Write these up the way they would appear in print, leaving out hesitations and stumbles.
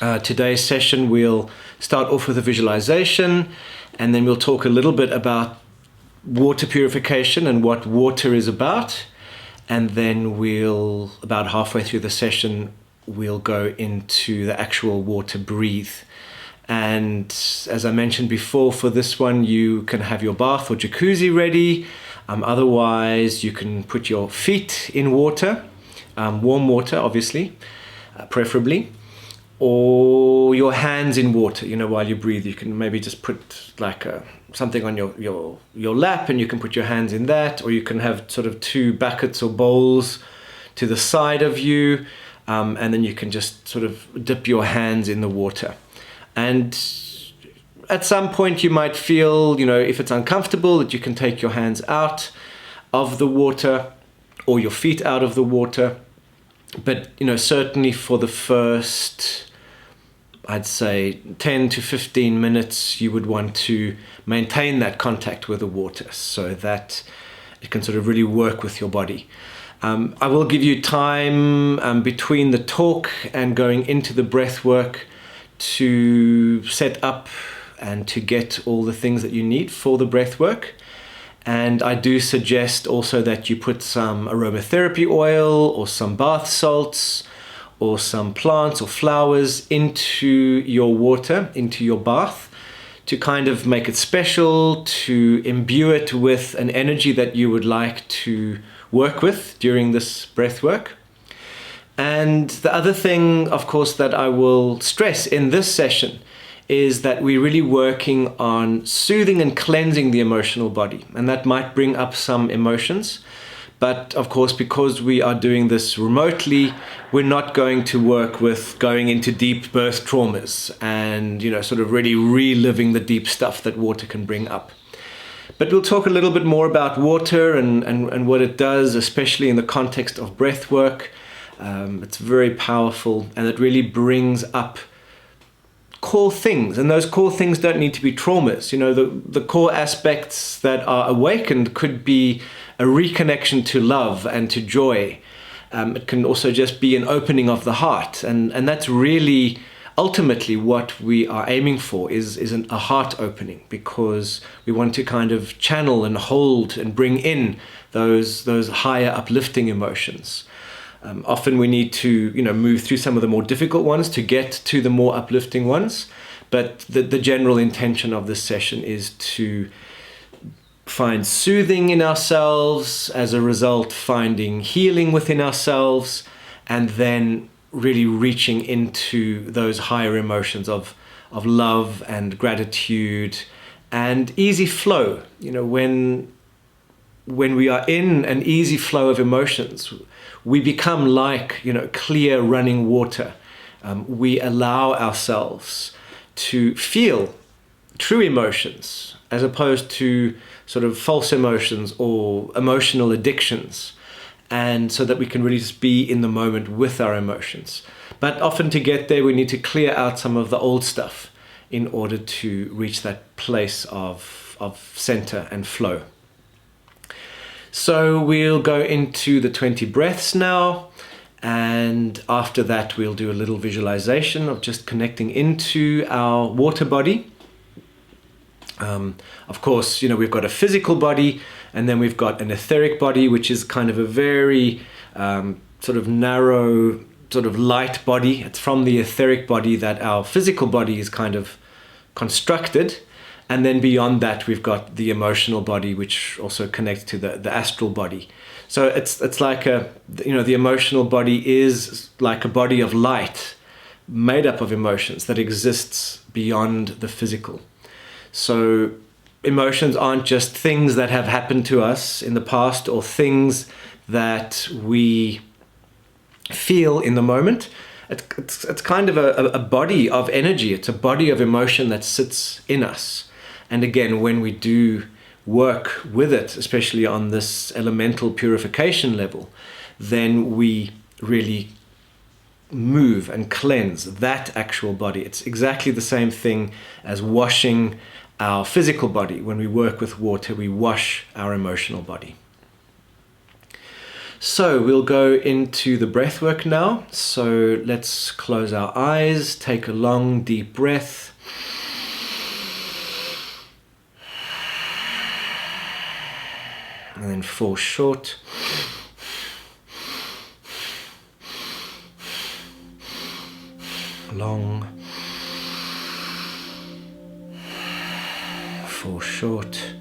Today's session, we'll start off with a visualization, and then we'll talk a little bit about water purification and what water is about. And then about halfway through the session, we'll go into the actual water breathe. And as I mentioned before, for this one, you can have your bath or jacuzzi ready. Otherwise, you can put your feet in water, warm water, obviously, preferably, or your hands in water. While you breathe, you can maybe just put like something on your lap, and you can put your hands in that, or you can have sort of two buckets or bowls to the side of you, and then you can just sort of dip your hands in the water. And at some point you might feel, if it's uncomfortable, that you can take your hands out of the water or your feet out of the water. But, certainly for the first, I'd say 10 to 15 minutes, you would want to maintain that contact with the water so that it can sort of really work with your body. I will give you time between the talk and going into the breath work to set up and to get all the things that you need for the breath work. And I do suggest also that you put some aromatherapy oil or some bath salts or some plants or flowers into your water, into your bath, to kind of make it special, to imbue it with an energy that you would like to work with during this breath work. And the other thing, of course, that I will stress in this session is that we're really working on soothing and cleansing the emotional body. And that might bring up some emotions. But of course, because we are doing this remotely, we're not going to work with going into deep birth traumas and, sort of really reliving the deep stuff that water can bring up. But we'll talk a little bit more about water and what it does, especially in the context of breath work. It's very powerful, and it really brings up core things, and those core things don't need to be traumas. The core aspects that are awakened could be a reconnection to love and to joy. It can also just be an opening of the heart, and that's really ultimately what we are aiming for, is a heart opening, because we want to kind of channel and hold and bring in those higher uplifting emotions. Often we need to, move through some of the more difficult ones to get to the more uplifting ones. But the general intention of this session is to find soothing in ourselves, as a result, finding healing within ourselves, and then really reaching into those higher emotions of love and gratitude and easy flow. When we are in an easy flow of emotions, we become like, clear running water. We allow ourselves to feel true emotions as opposed to sort of false emotions or emotional addictions. And so that we can really just be in the moment with our emotions. But often to get there, we need to clear out some of the old stuff in order to reach that place of center and flow. So we'll go into the 20 breaths now, and after that we'll do a little visualization of just connecting into our water body. Of course, we've got a physical body, and then we've got an etheric body, which is kind of a very sort of narrow, sort of light body. It's from the etheric body that our physical body is kind of constructed. And then beyond that, we've got the emotional body, which also connects to the astral body. So it's like the emotional body is like a body of light made up of emotions that exists beyond the physical. So emotions aren't just things that have happened to us in the past or things that we feel in the moment. It's kind of a body of energy. It's a body of emotion that sits in us. And again, when we do work with it, especially on this elemental purification level, then we really move and cleanse that actual body. It's exactly the same thing as washing our physical body. When we work with water, we wash our emotional body. So we'll go into the breath work now. So let's close our eyes, take a long deep breath. And then 4 short. Long. 4 short.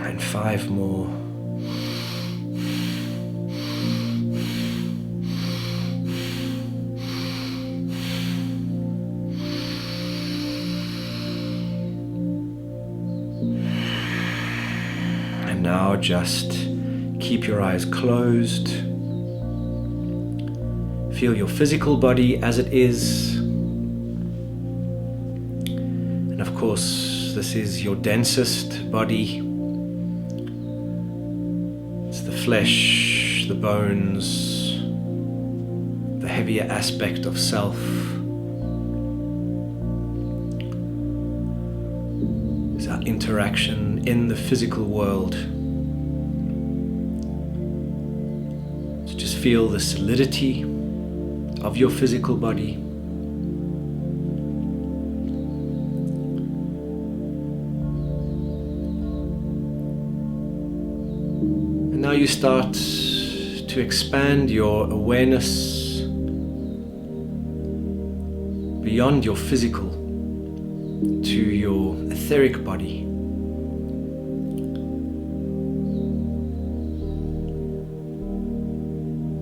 And 5 more. And now just keep your eyes closed. Feel your physical body as it is. And of course, this is your densest body. Flesh, the bones, the heavier aspect of self. Is our interaction in the physical world. So just feel the solidity of your physical body. Now you start to expand your awareness beyond your physical to your etheric body.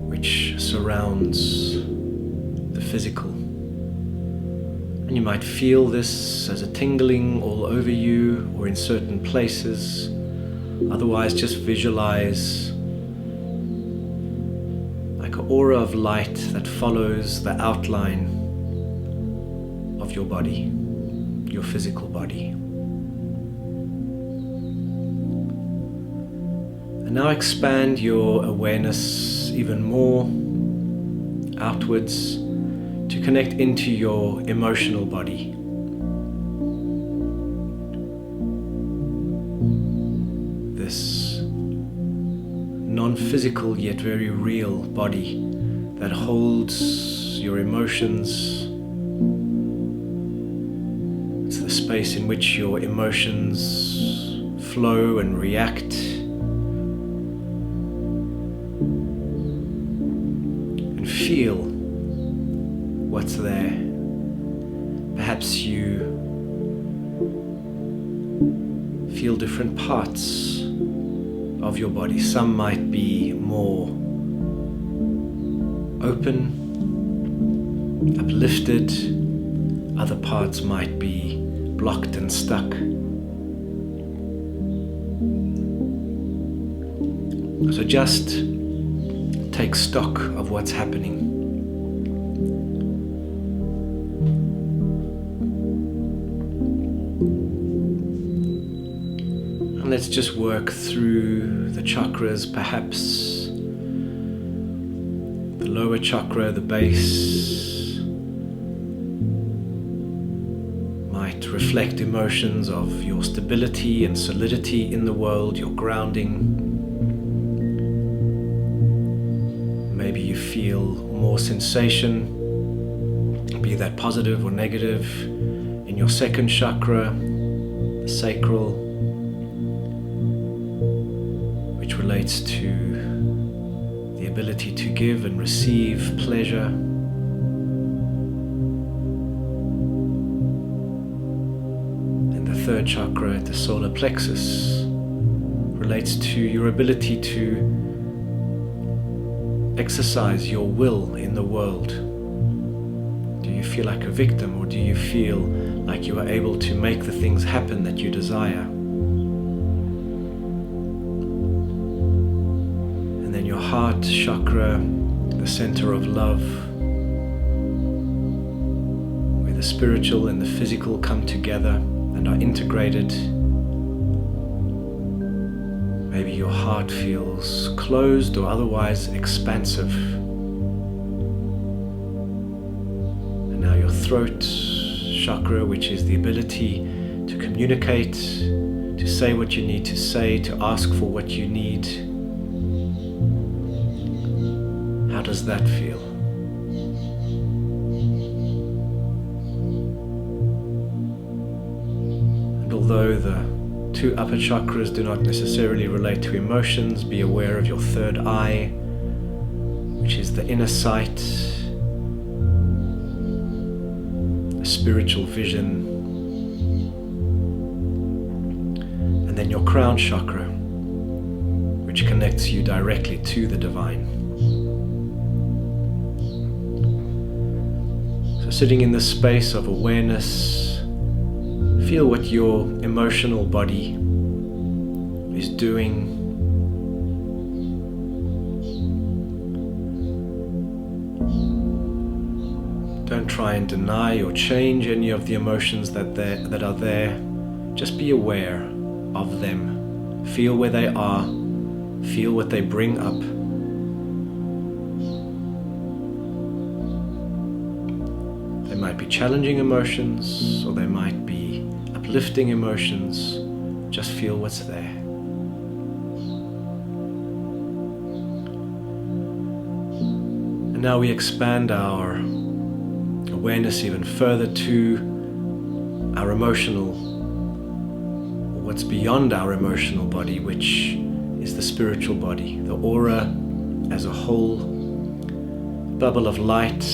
Which surrounds the physical. And you might feel this as a tingling all over you or in certain places. Otherwise, just visualize like an aura of light that follows the outline of your body, your physical body. And now expand your awareness even more outwards to connect into your emotional body. This non-physical yet very real body that holds your emotions. It's the space in which your emotions flow and react. And feel what's there. Perhaps you feel different parts of your body. Some might be more open, uplifted. Other parts might be blocked and stuck. So just take stock of what's happening. And let's just work through the chakras, perhaps the lower chakra, the base, might reflect emotions of your stability and solidity in the world, your grounding. Maybe you feel more sensation, be that positive or negative, in your second chakra, the sacral, which relates to the ability to give and receive pleasure. And the third chakra, the solar plexus, relates to your ability to exercise your will in the world. Do you feel like a victim, or do you feel like you are able to make the things happen that you desire? And then your heart chakra, the center of love, where the spiritual and the physical come together and are integrated. Maybe your heart feels closed or otherwise expansive. And now your throat chakra, which is the ability to communicate, to say what you need to say, to ask for what you need. How does that feel? And although the two upper chakras do not necessarily relate to emotions, be aware of your third eye, which is the inner sight, a spiritual vision. And then your crown chakra, which connects you directly to the divine. So sitting in this space of awareness, feel what your emotional body is doing. Don't try and deny or change any of the emotions that are there. Just be aware of them. Feel where they are. Feel what they bring up. They might be challenging emotions, or they might be uplifting emotions. Just feel what's there. And now we expand our awareness even further to our emotional, or what's beyond our emotional body, which is the spiritual body, the aura as a whole, a bubble of light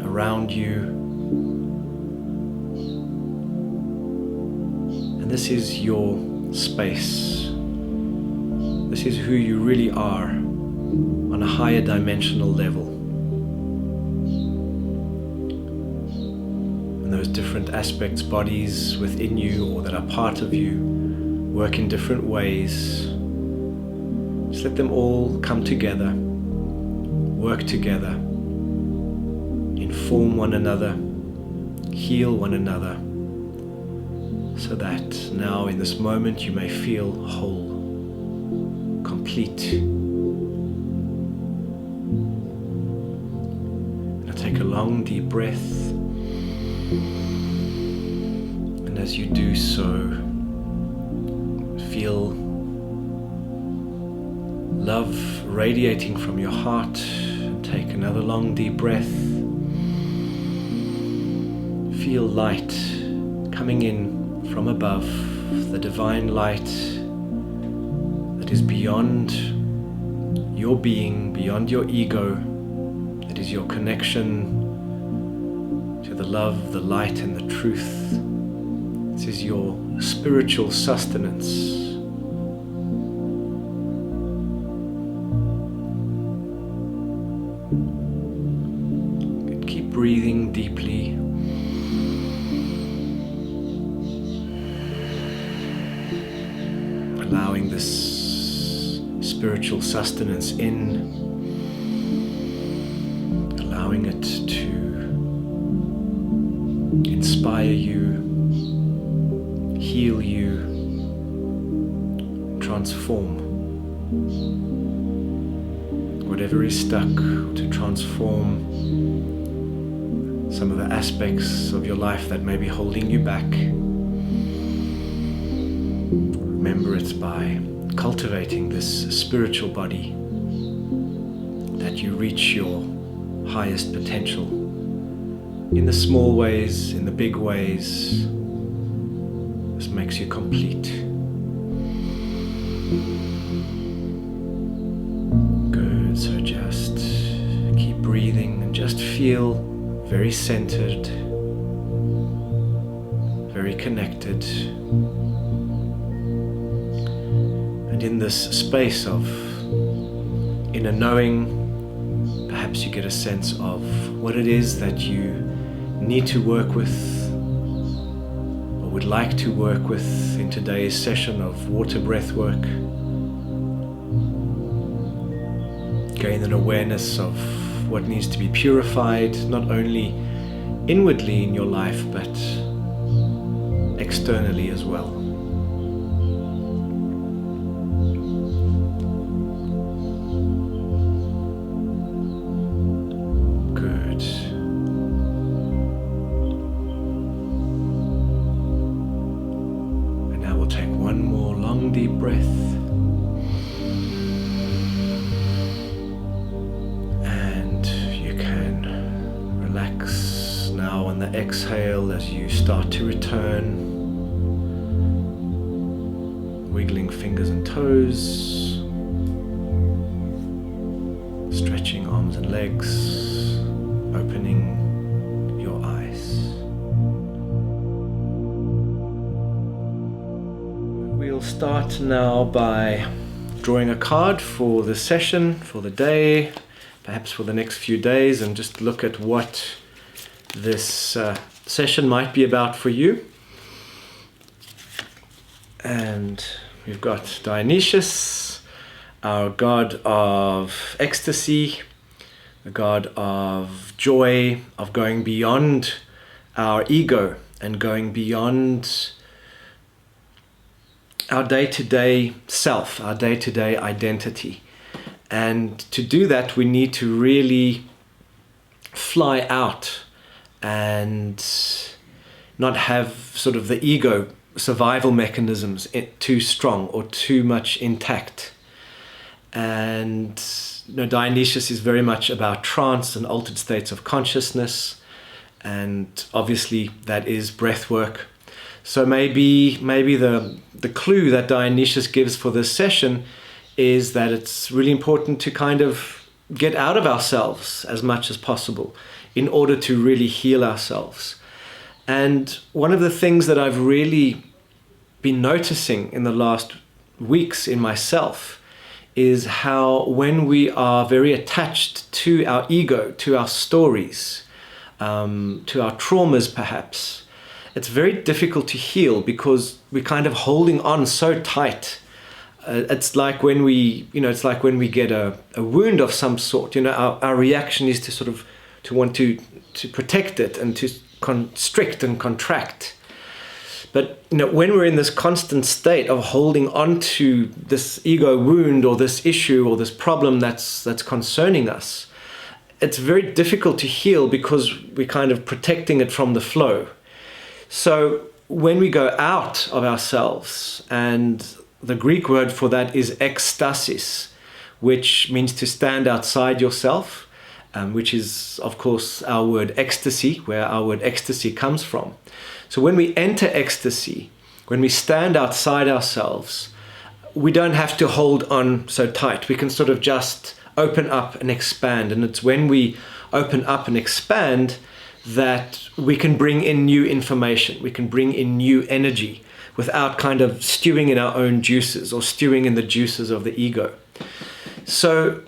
around you. And this is your space. This is who you really are on a higher dimensional level. And those different aspects, bodies within you or that are part of you, work in different ways. Just let them all come together, work together, inform one another, heal one another, so that now in this moment you may feel whole, complete. Now take a long deep breath, and as you do so, feel love radiating from your heart. And take another long deep breath. Feel light coming in from above, the divine light that is beyond your being, beyond your ego, that is your connection to the love, the light, and the truth. This is your spiritual sustenance. Keep breathing deeply. Allowing this spiritual sustenance in, allowing it to inspire you, heal you, transform whatever is stuck, to transform some of the aspects of your life that may be holding you back. Remember, it's by cultivating this spiritual body that you reach your highest potential. In the small ways, in the big ways, this makes you complete. Good, so just keep breathing and just feel very centered, very connected. And in this space of inner knowing, perhaps you get a sense of what it is that you need to work with or would like to work with in today's session of Water Breathwork. Gain an awareness of what needs to be purified, not only inwardly in your life, but externally as well. Good. And now we'll take one more long deep breath. And you can relax now on the exhale as you start to return. Wiggling fingers and toes, stretching arms and legs, opening your eyes. We'll start now by drawing a card for the session, for the day, perhaps for the next few days, and just look at what this session might be about for you. And we've got Dionysius, our god of ecstasy, the god of joy, of going beyond our ego and going beyond our day-to-day self, our day-to-day identity. And to do that, we need to really fly out and not have sort of the ego survival mechanisms too strong or too much intact. And Dionysius is very much about trance and altered states of consciousness, and obviously that is breath work. So maybe the clue that Dionysius gives for this session is that it's really important to kind of get out of ourselves as much as possible in order to really heal ourselves. And one of the things that I've really been noticing in the last weeks in myself is how when we are very attached to our ego, to our stories, to our traumas perhaps, it's very difficult to heal because we're kind of holding on so tight. It's like when we get a wound of some sort, our reaction is to sort of to want to protect it and to constrict and contract. But when we're in this constant state of holding on to this ego wound or this issue or this problem that's concerning us, it's very difficult to heal because we're kind of protecting it from the flow. So when we go out of ourselves, and the Greek word for that is ekstasis, which means to stand outside yourself, which is, of course, our word ecstasy, where our word ecstasy comes from. So when we enter ecstasy, when we stand outside ourselves, we don't have to hold on so tight. We can sort of just open up and expand. And it's when we open up and expand that we can bring in new information. We can bring in new energy without kind of stewing in our own juices or stewing in the juices of the ego. So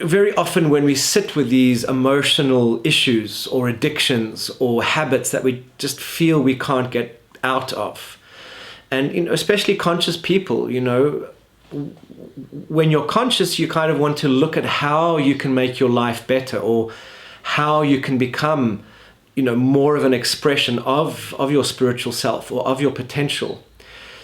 very often when we sit with these emotional issues or addictions or habits that we just feel we can't get out of, and especially conscious people, when you're conscious, you kind of want to look at how you can make your life better or how you can become more of an expression of your spiritual self or of your potential.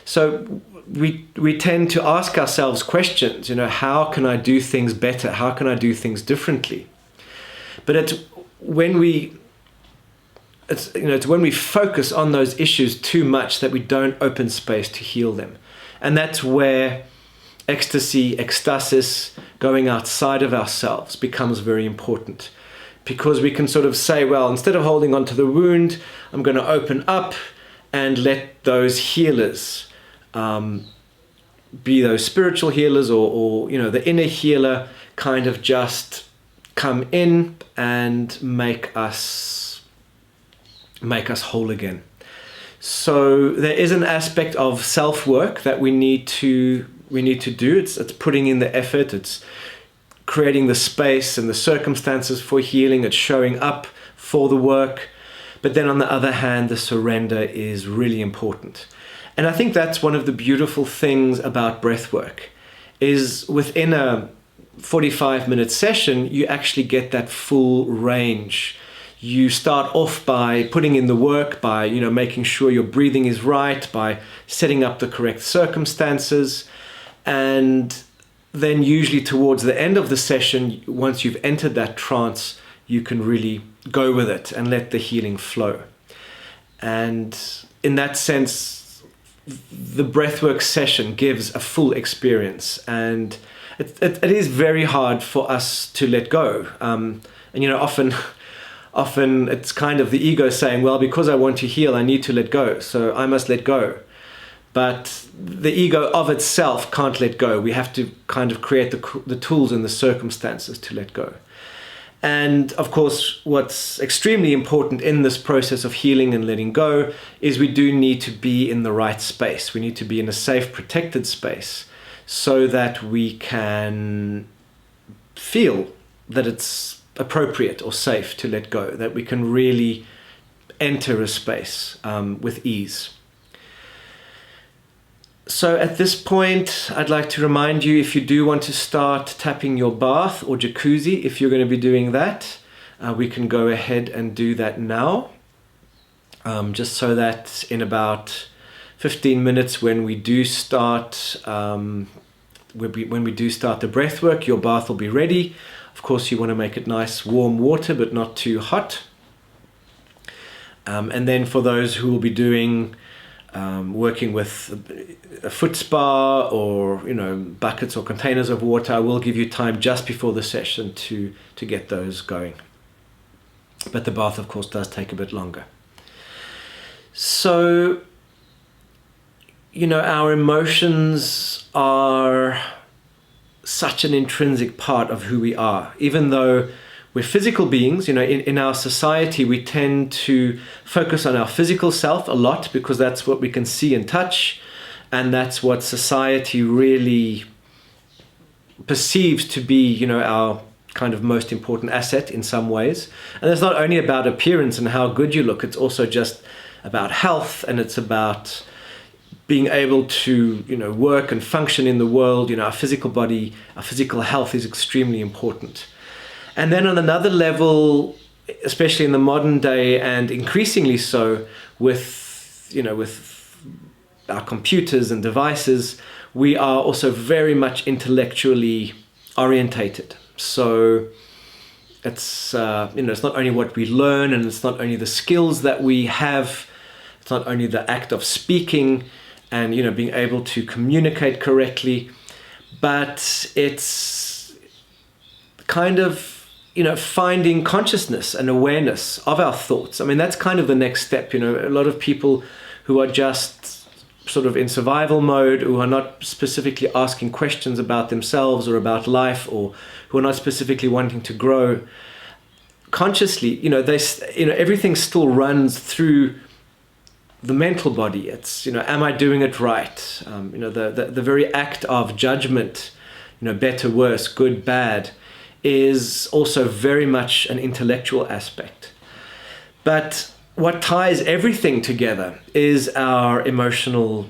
So we tend to ask ourselves questions, how can I do things better? How can I do things differently? But it's when we focus on those issues too much that we don't open space to heal them. And that's where ecstasy, ecstasis, going outside of ourselves becomes very important. Because we can sort of say, well, instead of holding on to the wound, I'm going to open up and let those healers be those spiritual healers or the inner healer kind of just come in and make us whole again. So there is an aspect of self-work that we need to do. It's putting in the effort. It's creating the space and the circumstances for healing. It's showing up for the work. But then on the other hand, the surrender is really important. And I think that's one of the beautiful things about breathwork is within a 45-minute session, you actually get that full range. You start off by putting in the work, by, you know, making sure your breathing is right, by setting up the correct circumstances. And then usually towards the end of the session, once you've entered that trance, you can really go with it and let the healing flow. And in that sense, the breathwork session gives a full experience, and it is very hard for us to let go. And, you know, often it's kind of the ego saying, well, because I want to heal, I need to let go, so I must let go. But the ego of itself can't let go. We have to kind of create the tools and the circumstances to let go. And of course, what's extremely important in this process of healing and letting go is we do need to be in the right space. We need to be in a safe, protected space so that we can feel that it's appropriate or safe to let go, that we can really enter a space with ease. So at this point, I'd like to remind you, if you do want to start tapping your bath or jacuzzi, if you're going to be doing that, we can go ahead and do that now. Just so that in about 15 minutes when we do start when we do start the breath work, your bath will be ready. Of course, you want to make it nice warm water, but not too hot. And then for those who will be doing working with a foot spa or, you know, buckets or containers of water, I will give you time just before the session to get those going. But the bath, of course, does take a bit longer. So, you know, our emotions are such an intrinsic part of who we are. Even though we're physical beings, you know, in our society, we tend to focus on our physical self a lot because that's what we can see and touch, and that's what society really perceives to be, you know, our kind of most important asset in some ways. And it's not only about appearance and how good you look, it's also just about health, and it's about being able to, you know, work and function in the world. You know, our physical body, our physical health is extremely important. And then on another level, especially in the modern day and increasingly so with, you know, with our computers and devices, we are also very much intellectually orientated. So it's, you know, it's not only what we learn, and it's not only the skills that we have, it's not only the act of speaking and, you know, being able to communicate correctly, but it's kind of, you know, finding consciousness and awareness of our thoughts. I mean, that's kind of the next step. You know, a lot of people who are just sort of in survival mode, who are not specifically asking questions about themselves or about life, or who are not specifically wanting to grow consciously, you know, everything still runs through the mental body. It's, you know, am I doing it right? You know, the very act of judgment, you know, better, worse, good, bad, is also very much an intellectual aspect. But what ties everything together is our emotional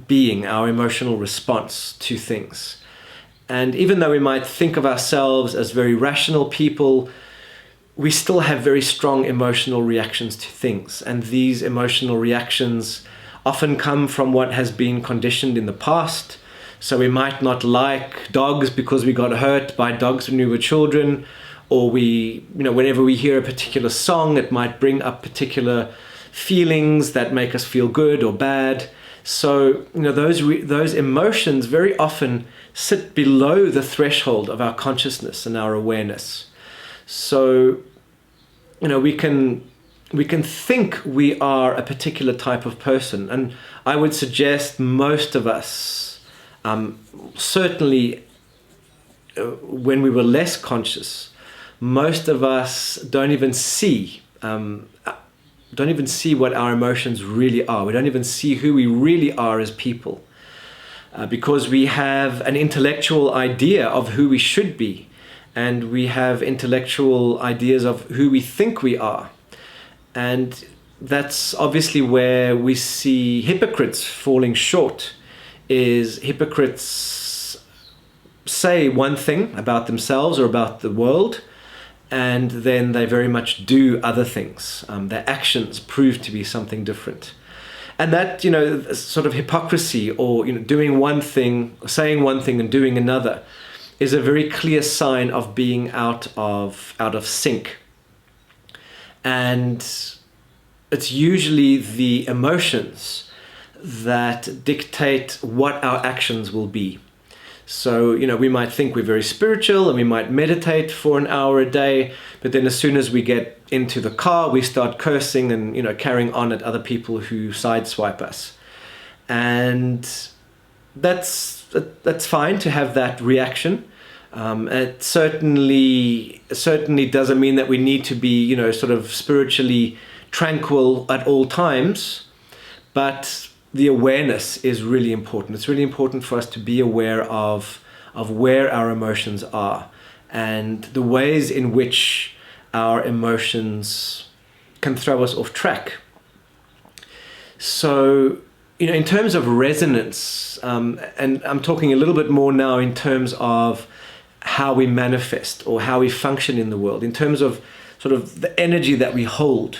being, our emotional response to things. And even though we might think of ourselves as very rational people, we still have very strong emotional reactions to things. And these emotional reactions often come from what has been conditioned in the past. So we might not like dogs because we got hurt by dogs when we were children, or we, you know, whenever we hear a particular song, it might bring up particular feelings that make us feel good or bad. So, you know, those emotions very often sit below the threshold of our consciousness and our awareness. So, you know, we can think we are a particular type of person, and I would suggest most of us, certainly when we were less conscious, most of us don't even see what our emotions really are. We don't even see who we really are as people, because we have an intellectual idea of who we should be, and we have intellectual ideas of who we think we are. And that's obviously where we see hypocrites falling short. Is hypocrites say one thing about themselves or about the world, and then they very much do other things. Their actions prove to be something different. And that, sort of hypocrisy, or, doing one thing, saying one thing and doing another, is a very clear sign of being out of sync. And it's usually the emotions that dictate what our actions will be. So, we might think we're very spiritual and we might meditate for an hour a day, but then as soon as we get into the car, we start cursing and, carrying on at other people who sideswipe us. And that's fine to have that reaction. It certainly doesn't mean that we need to be, sort of spiritually tranquil at all times, but the awareness is really important. It's really important for us to be aware of where our emotions are and the ways in which our emotions can throw us off track. So, in terms of resonance, and I'm talking a little bit more now in terms of how we manifest or how we function in the world, in terms of sort of the energy that we hold.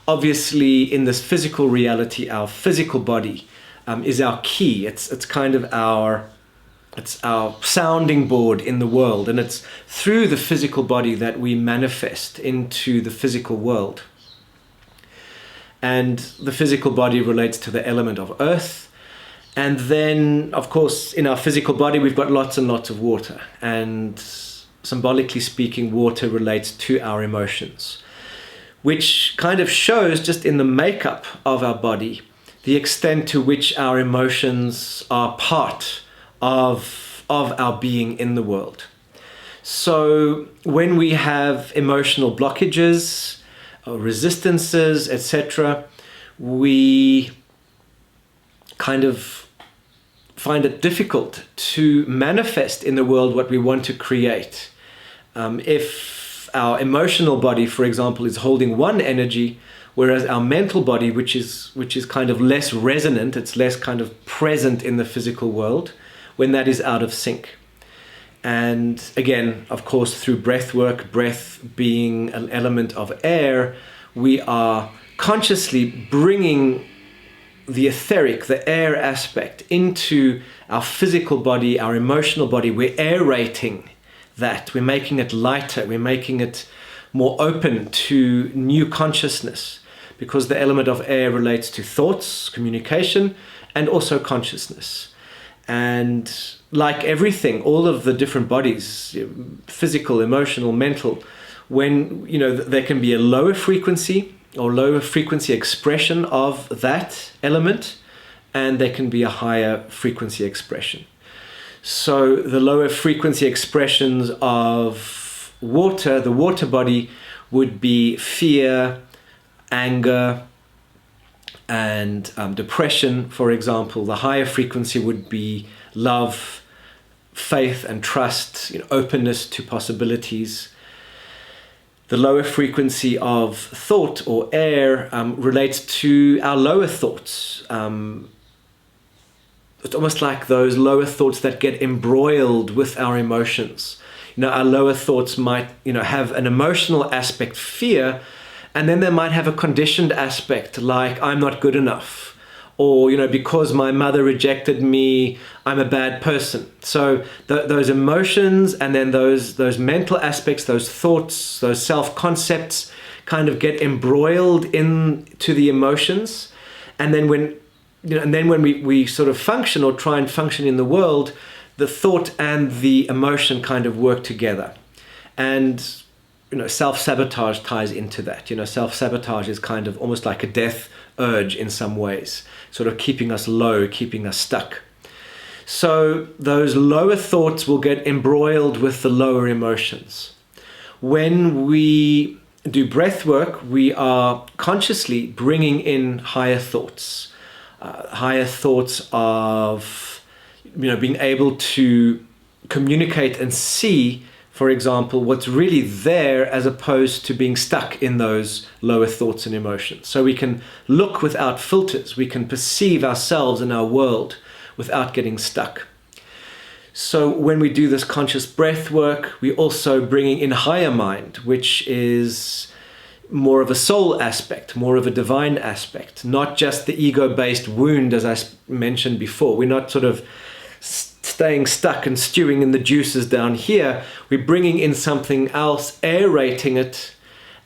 Obviously, in this physical reality, our physical body is our key. It's kind of our sounding board in the world, and it's through the physical body that we manifest into the physical world. And the physical body relates to the element of earth. And then, of course, in our physical body, we've got lots and lots of water. And symbolically speaking, water relates to our emotions, which kind of shows just in the makeup of our body the extent to which our emotions are part of our being in the world. So when we have emotional blockages, resistances, etc., we kind of find it difficult to manifest in the world what we want to create. If our emotional body, for example, is holding one energy, whereas our mental body, which is kind of less resonant, it's less kind of present in the physical world, when that is out of sync. And again, of course, through breath work, breath being an element of air, we are consciously bringing the etheric, the air aspect, into our physical body, our emotional body. We're aerating that. We're making it lighter. We're making it more open to new consciousness, because the element of air relates to thoughts, communication, and also consciousness. And like everything, all of the different bodies, physical, emotional, mental, when, there can be a lower frequency or lower frequency expression of that element, and there can be a higher frequency expression. So the lower frequency expressions of water, the water body, would be fear, anger, and depression, for example. The higher frequency would be love, faith and trust, openness to possibilities. The lower frequency of thought or air relates to our lower thoughts. It's almost like those lower thoughts that get embroiled with our emotions. Our lower thoughts might, have an emotional aspect, fear, and then they might have a conditioned aspect like I'm not good enough, or, because my mother rejected me, I'm a bad person. So those emotions and then those mental aspects, those thoughts, those self-concepts kind of get embroiled into the emotions. And then when we sort of function or try and function in the world, the thought and the emotion kind of work together. And self-sabotage ties into that. Self-sabotage is kind of almost like a death urge in some ways, sort of keeping us low, keeping us stuck. So those lower thoughts will get embroiled with the lower emotions. When we do breath work, we are consciously bringing in higher thoughts of, being able to communicate and see, for example, what's really there, as opposed to being stuck in those lower thoughts and emotions. So we can look without filters. We can perceive ourselves and our world without getting stuck. So when we do this conscious breath work, we're also bringing in higher mind, which is more of a soul aspect, more of a divine aspect, not just the ego-based wound, as I mentioned before. We're not sort of staying stuck and stewing in the juices down here. We're bringing in something else, aerating it,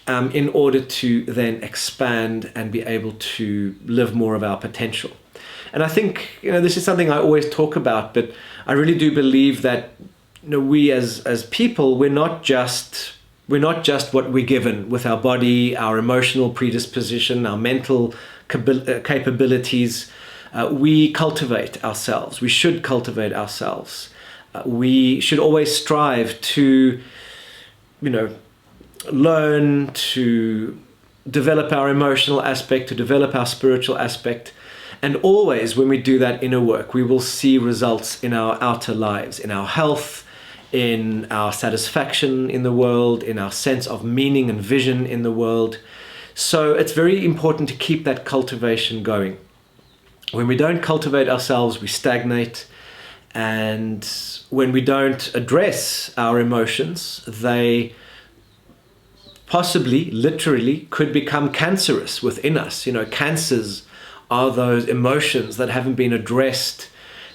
in order to then expand and be able to live more of our potential. And I think, this is something I always talk about, but I really do believe that, we as people, we're not just what we're given with our body, our emotional predisposition, our mental capabilities. We cultivate ourselves. We should cultivate ourselves. We should always strive to, learn, to develop our emotional aspect, to develop our spiritual aspect. And always when we do that inner work, we will see results in our outer lives, in our health, in our satisfaction in the world, in our sense of meaning and vision in the world. So it's very important to keep that cultivation going. When we don't cultivate ourselves, we stagnate. And when we don't address our emotions, they possibly, literally, could become cancerous within us. Cancers are those emotions that haven't been addressed,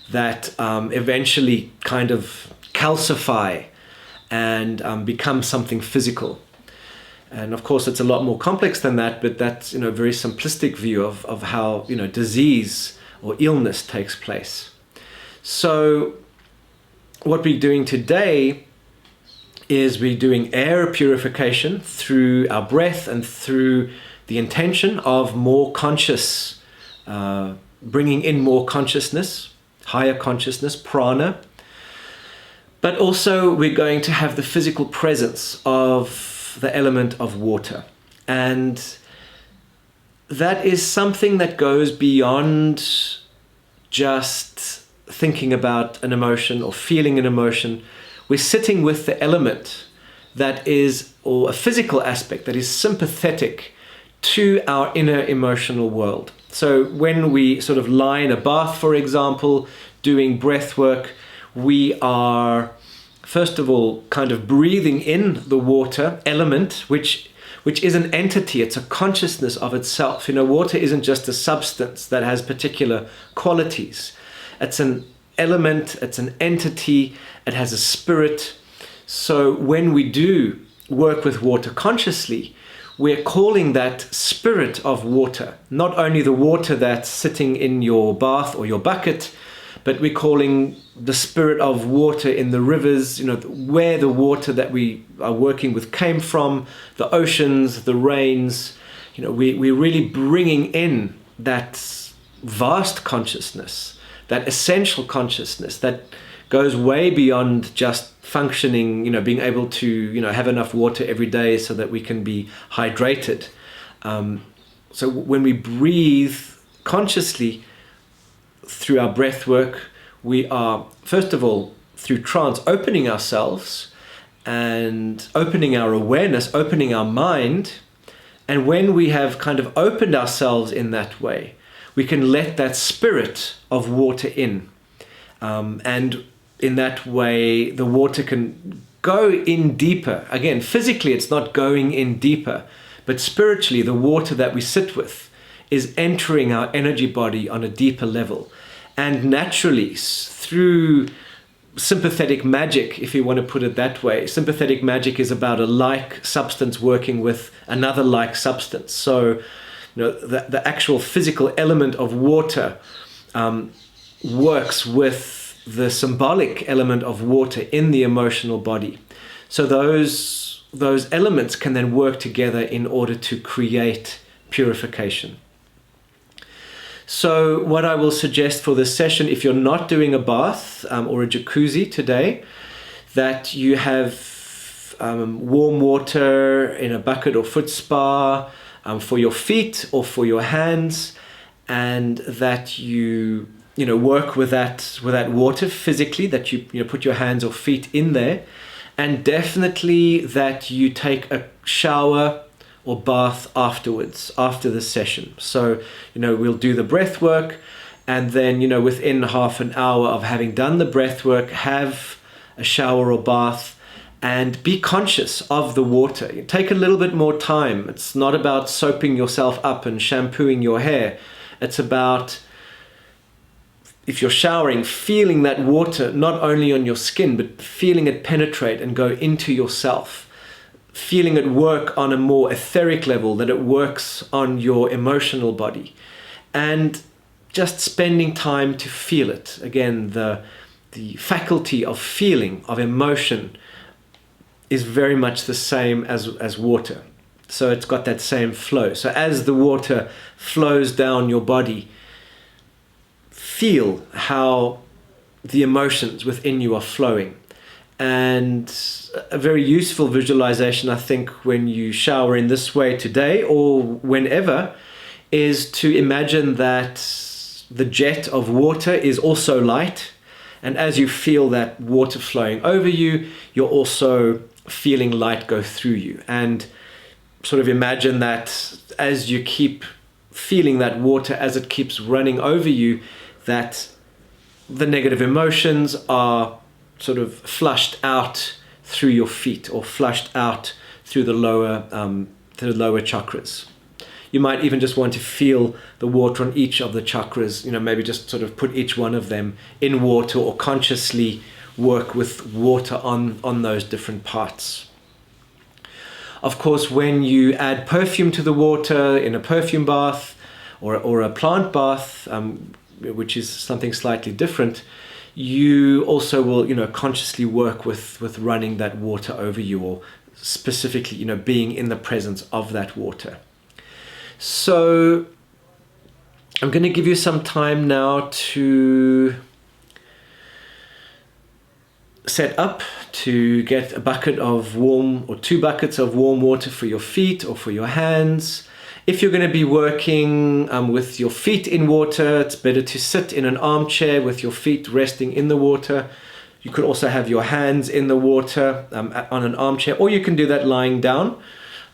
that eventually kind of calcify and become something physical. And of course, it's a lot more complex than that, but that's, a very simplistic view of how, disease or illness takes place. So what we're doing today is we're doing air purification through our breath and through the intention of more conscious, bringing in more consciousness, higher consciousness, prana. But also we're going to have the physical presence of the element of water. And that is something that goes beyond just thinking about an emotion or feeling an emotion. We're sitting with the element that is, or a physical aspect that is sympathetic to our inner emotional world. So when we sort of lie in a bath, for example, doing breath work, we are, first of all, kind of breathing in the water element, which is an entity. It's a consciousness of itself. Water isn't just a substance that has particular qualities. It's an element, it's an entity, it has a spirit. So when we do work with water consciously, we're calling that spirit of water, not only the water that's sitting in your bath or your bucket, but we're calling the spirit of water in the rivers, where the water that we are working with came from, the oceans, the rains. We're really bringing in that vast consciousness, that essential consciousness that goes way beyond just functioning, being able to, have enough water every day so that we can be hydrated. So when we breathe consciously through our breath work, we are, first of all, through trance, opening ourselves and opening our awareness, opening our mind. And when we have kind of opened ourselves in that way, we can let that spirit of water in. And in that way, the water can go in deeper. Again, physically, it's not going in deeper, but spiritually, the water that we sit with is entering our energy body on a deeper level. And naturally, through sympathetic magic, if you want to put it that way, sympathetic magic is about a like substance working with another like substance. So, the actual physical element of water works with the symbolic element of water in the emotional body. So those elements can then work together in order to create purification. So what I will suggest for this session, if you're not doing a bath or a jacuzzi today, that you have warm water in a bucket or foot spa for your feet or for your hands, and that you work with that water physically, that you put your hands or feet in there, and definitely that you take a shower or bath afterwards, after the session. So, we'll do the breath work, And then, within half an hour of having done the breath work, have a shower or bath and be conscious of the water. Take a little bit more time. It's not about soaping yourself up and shampooing your hair. It's about, if you're showering, feeling that water not only on your skin, but feeling it penetrate and go into yourself. Feeling it work on a more etheric level, that it works on your emotional body. And just spending time to feel it. Again, the faculty of feeling, of emotion, is very much the same as water. So it's got that same flow. So as the water flows down your body, feel how the emotions within you are flowing. And a very useful visualization, I think, when you shower in this way today or whenever, is to imagine that the jet of water is also light. And as you feel that water flowing over you, you're also feeling light go through you. And sort of imagine that as you keep feeling that water, as it keeps running over you, that the negative emotions are sort of flushed out through your feet or flushed out through the lower chakras. You might even just want to feel the water on each of the chakras, maybe just sort of put each one of them in water or consciously work with water on those different parts. Of course, when you add perfume to the water in a perfume bath or a plant bath, which is something slightly different, you also will, consciously work with running that water over you, or specifically, being in the presence of that water. So I'm going to give you some time now to set up, to get a bucket of warm or 2 buckets of warm water for your feet or for your hands. If you're going to be working with your feet in water, it's better to sit in an armchair with your feet resting in the water. You could also have your hands in the water on an armchair, or you can do that lying down.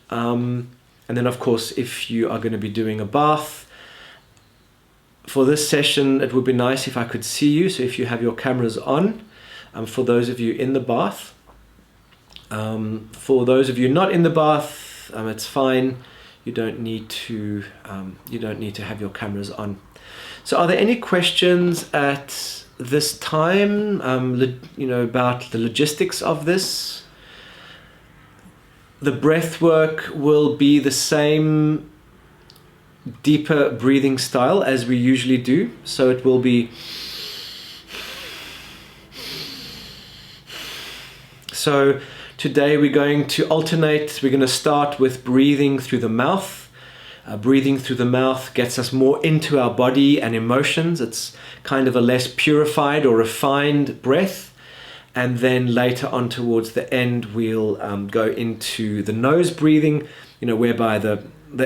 And then, of course, if you are going to be doing a bath, for this session, it would be nice if I could see you. So if you have your cameras on, for those of you in the bath. For those of you not in the bath, it's fine. You don't need to have your cameras on. So are there any questions at this time, about the logistics of this? The breath work will be the same deeper breathing style as we usually do. So it will be, so today we're going to alternate. We're going to start with breathing through the mouth. Breathing through the mouth gets us more into our body and emotions. It's kind of a less purified or refined breath. And then later on towards the end, we'll go into the nose breathing, whereby the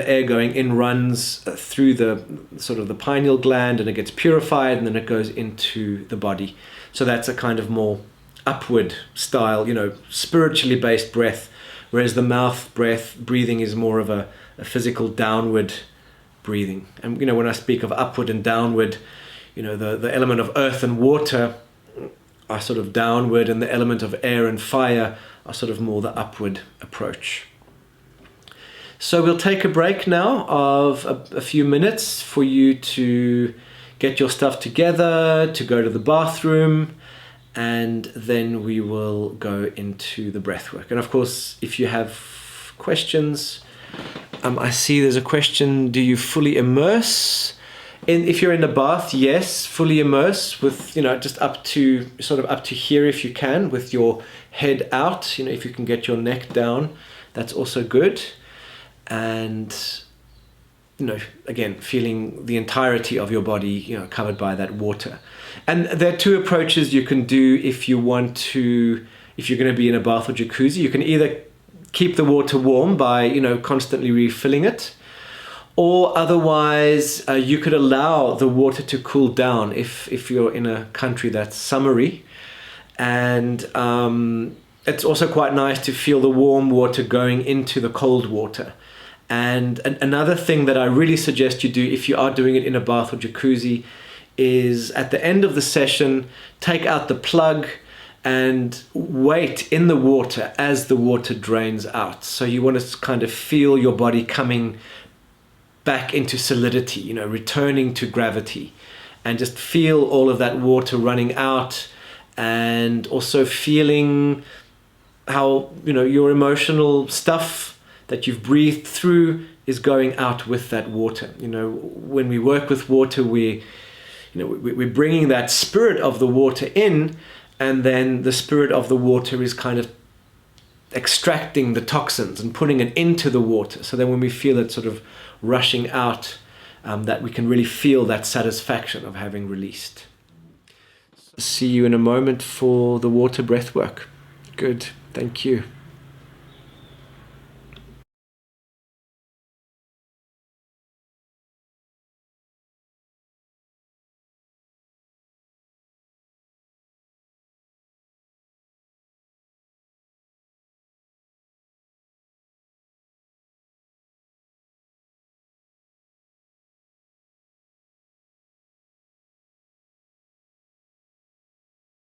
air going in runs through the sort of the pineal gland, and it gets purified, and then it goes into the body. So that's a kind of more upward style, spiritually based breath, whereas the mouth breathing is more of a physical downward breathing. And when I speak of upward and downward, the element of earth and water are sort of downward, and the element of air and fire are sort of more the upward approach. So we'll take a break now of a few minutes for you to get your stuff together, to go to the bathroom, and then we will go into the breath work. And of course, if you have questions, I see there's a question, do you fully immerse? If you're in the bath, yes, fully immerse with, just up to here if you can, with your head out. If you can get your neck down, that's also good. And, again, feeling the entirety of your body, covered by that water. And there are 2 approaches you can do if you're going to be in a bath or jacuzzi. You can either keep the water warm by, constantly refilling it. Or otherwise, you could allow the water to cool down if you're in a country that's summery. And it's also quite nice to feel the warm water going into the cold water. And another thing that I really suggest you do if you are doing it in a bath or jacuzzi is at the end of the session, take out the plug and wait in the water as the water drains out. So you want to kind of feel your body coming back into solidity, you know, returning to gravity, and just feel all of that water running out, and also feeling how, you know, your emotional stuff that you've breathed through is going out with that water. You know, when we work with water, we're bringing that spirit of the water in, and then the spirit of the water is kind of extracting the toxins and putting it into the water. So then when we feel it sort of rushing out, that we can really feel that satisfaction of having released. See you in a moment for the water breath work. Good, thank you.